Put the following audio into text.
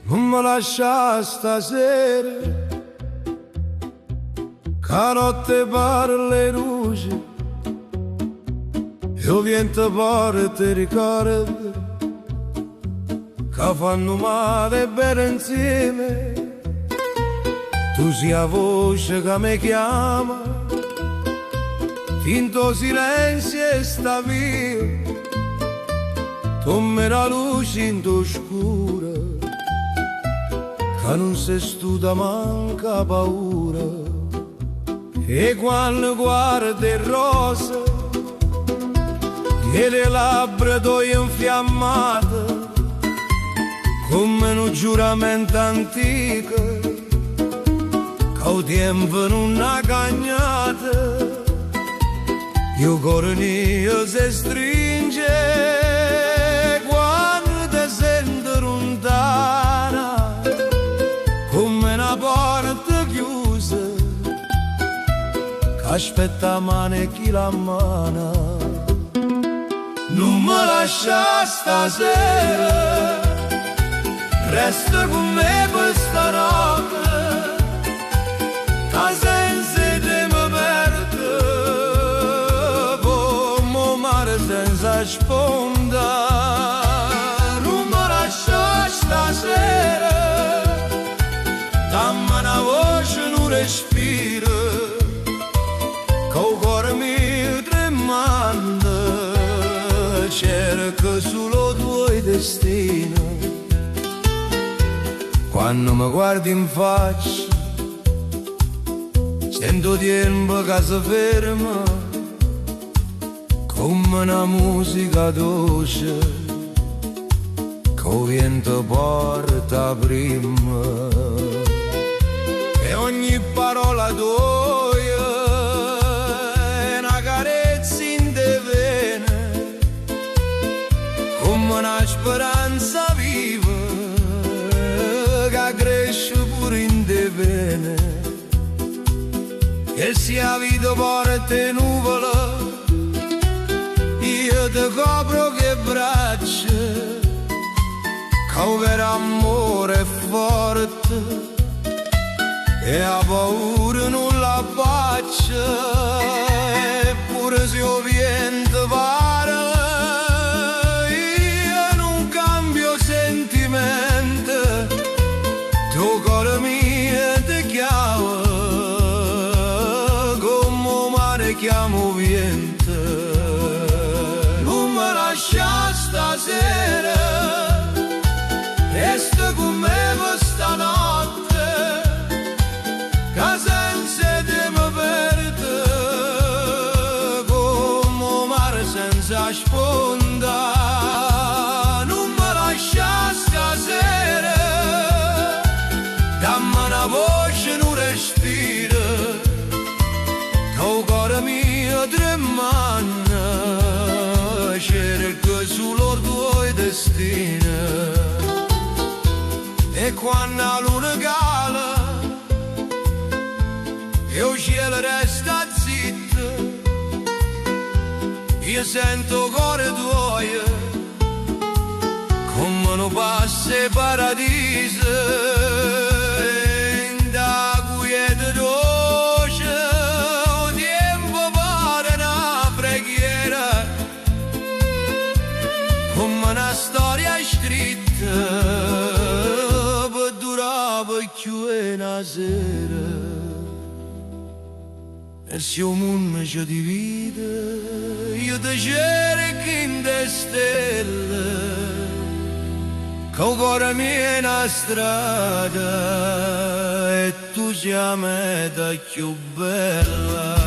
non mi lascia stasera, che notte pare le luci, io viento porta ricordi che fanno male bene insieme. Tu sia la voce che mi chiama, finto silenzio e sta via, tu me la luce in tu scura, che non sei stuta manca paura. E quando guardi il rosa e le labbra tue infiammate, come un giuramento antico, che il tempo non ha cagnato, il cuore mio si stringe quando ti sento lontana, come una porta chiusa che aspetta mano e chi la mano. Non mi lascia stasera, resta con me per stanotte, che senza te mi perdo come mare senza sponda. Non mi lascia stasera, dammi una voce, un respiro, che il cuore mio tremando cerca solo tuo destino. Quando mi guardi in faccia sento tempo che si ferma, come una musica dolce che il vento porta prima. E ogni parola tua è una carezza in te vene, come una speranza viva che cresce pure in te vene. E se la vita porta nuvole, io ti copro che braccia, che il vero amore è forte e la paura non la bacia. Eppure se il vento parla, io non cambio sentimento, tuo cuore mio ti chiama, chiamo vento. Non mi lascia stasera, resta con me per stanotte, che senza te mi perdo come un mare senza sponda. Non mi lascia stasera, dammi una voce, un respiro, il cuore mio tremanda cerca solo il tuo destino. E quando la luna cala e il cielo resta zitto, io sento il cuore tuo come non passa il paradiso. Una storia scritta per durare più una sera. E se il mondo ci divide, io ti cerco in te stelle, che il cuore mio è una strada e tu sei la meta più bella.